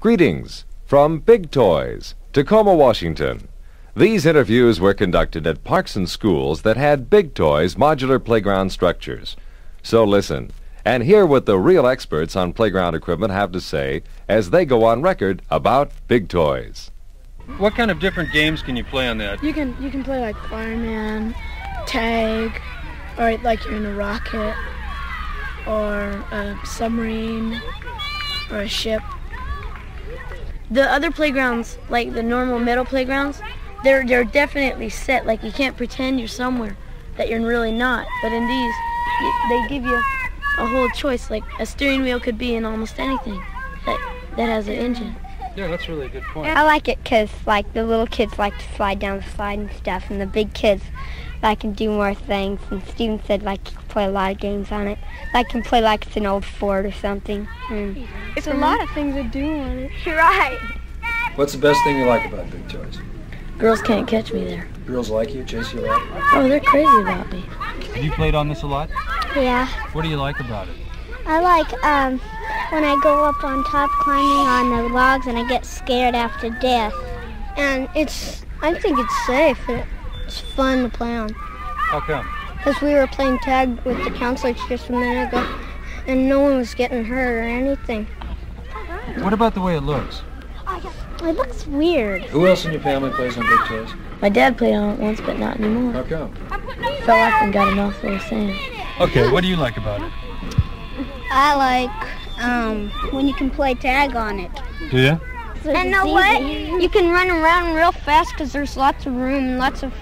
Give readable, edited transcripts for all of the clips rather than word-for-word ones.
Greetings from Big Toys, Tacoma, Washington. These interviews were conducted at parks and schools that had Big Toys modular playground structures. So listen and hear what the real experts on playground equipment have to say as they go on record about Big Toys. What kind of different games can you play on that? You can play like fireman, tag, or like you're in a rocket, or a submarine, or a ship. The other playgrounds, like the normal metal playgrounds, they're definitely set. Like you can't pretend you're somewhere that you're really not. But in these, they give you a whole choice. Like a steering wheel could be in almost anything that has an engine. Yeah, that's really a good point. I like it because like the little kids like to slide down the slide and stuff, and the big kids like can do more things. And Steven said like he can play a lot of games on it. Like can play like it's an old Ford or something. It's a lot of things to do on it. You're right. What's the best thing you like about Big Toys? Girls can't catch me there. Girls like you, chase you a lot? Oh, they're crazy about me. Have you played on this a lot? Yeah. What do you like about it? I like when I go up on top climbing on the logs and I get scared after death. And I think it's safe. It's fun to play on. How come? Because we were playing tag with the counselors just a minute ago, and no one was getting hurt or anything. What about the way it looks? It looks weird. Who else in your family plays on Big Toys? My dad played on it once, but not anymore. How come? Fell off and got a mouthful of sand. Okay, what do you like about it? I like when you can play tag on it. Do you? And know what? You can run around real fast because there's lots of room and lots of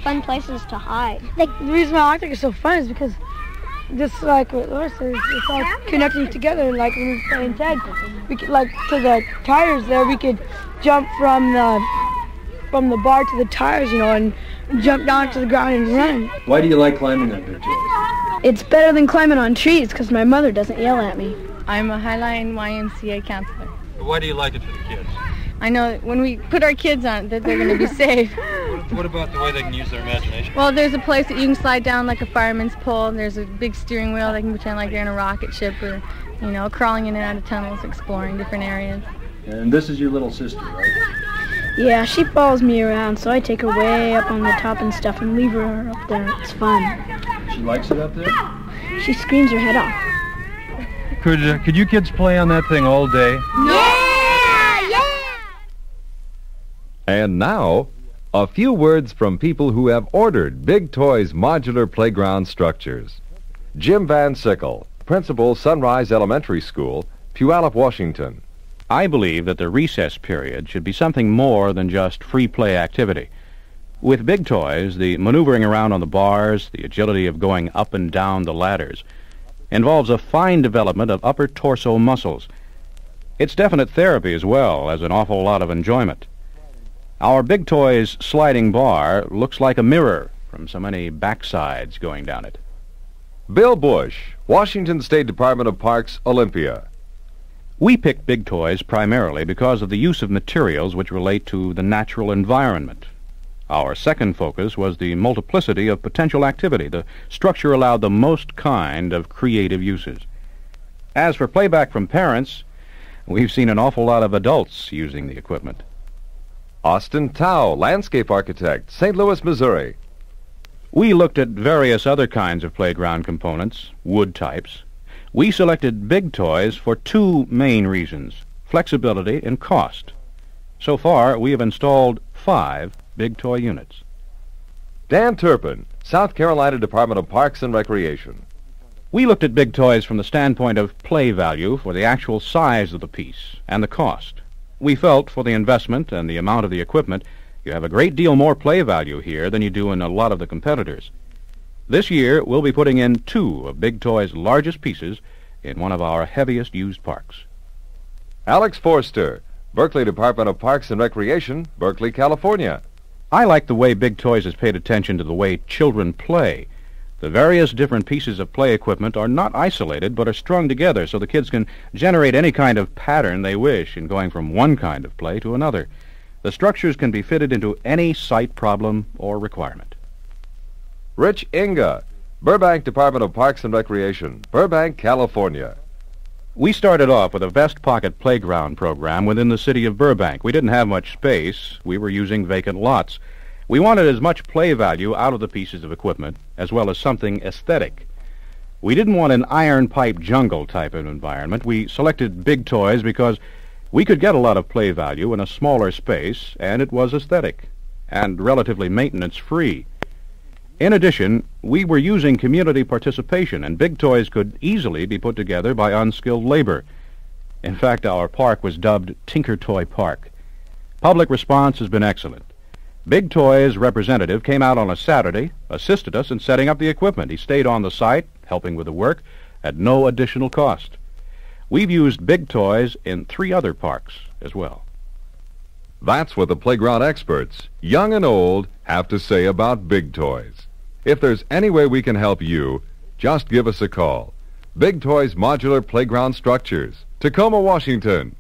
fun places to hide. The reason why I think it's so fun is because just like what Laura says, it's all connecting together. Like when we were playing tag, we could, like to the tires there, we could jump from the bar to the tires, and jump down to the ground and run. Why do you like climbing on Big Toys? It's better than climbing on trees because my mother doesn't yell at me. I'm a Highline YMCA counselor. Why do you like it for the kids? I know that when we put our kids on it, that they're going to be safe. What about the way they can use their imagination? Well, there's a place that you can slide down like a fireman's pole. There's a big steering wheel. They can pretend like they're in a rocket ship or, crawling in and out of tunnels, exploring different areas. And this is your little sister, right? Yeah, she follows me around, so I take her way up on the top and stuff and leave her up there. It's fun. She likes it up there? She screams her head off. Could you kids play on that thing all day? Yeah! And now, a few words from people who have ordered Big Toys modular playground structures. Jim Van Sickle, Principal, Sunrise Elementary School, Puyallup, Washington. I believe that the recess period should be something more than just free play activity. With Big Toys, the maneuvering around on the bars, the agility of going up and down the ladders, involves a fine development of upper torso muscles. It's definite therapy as well as an awful lot of enjoyment. Our Big Toys sliding bar looks like a mirror from so many backsides going down it. Bill Bush, Washington State Department of Parks, Olympia. We picked Big Toys primarily because of the use of materials which relate to the natural environment. Our second focus was the multiplicity of potential activity. The structure allowed the most kind of creative uses. As for playback from parents, we've seen an awful lot of adults using the equipment. Austin Tao, landscape architect, St. Louis, Missouri. We looked at various other kinds of playground components, wood types. We selected Big Toys for two main reasons, flexibility and cost. So far, we have installed 5 Big Toy units. Dan Turpin, South Carolina Department of Parks and Recreation. We looked at Big Toys from the standpoint of play value for the actual size of the piece and the cost. We felt for the investment and the amount of the equipment, you have a great deal more play value here than you do in a lot of the competitors. This year, we'll be putting in 2 of Big Toy's largest pieces in one of our heaviest used parks. Alex Forster, Berkeley Department of Parks and Recreation, Berkeley, California. I like the way Big Toys has paid attention to the way children play. The various different pieces of play equipment are not isolated, but are strung together so the kids can generate any kind of pattern they wish in going from one kind of play to another. The structures can be fitted into any sight problem or requirement. Rich Inga, Burbank Department of Parks and Recreation, Burbank, California. We started off with a vest pocket playground program within the city of Burbank. We didn't have much space. We were using vacant lots. We wanted as much play value out of the pieces of equipment as well as something aesthetic. We didn't want an iron pipe jungle type of environment. We selected Big Toys because we could get a lot of play value in a smaller space, and it was aesthetic and relatively maintenance-free. In addition, we were using community participation, and Big Toys could easily be put together by unskilled labor. In fact, our park was dubbed Tinker Toy Park. Public response has been excellent. Big Toys' representative came out on a Saturday, assisted us in setting up the equipment. He stayed on the site, helping with the work, at no additional cost. We've used Big Toys in 3 other parks as well. That's what the playground experts, young and old, have to say about Big Toys. If there's any way we can help you, just give us a call. Big Toys Modular Playground Structures, Tacoma, Washington.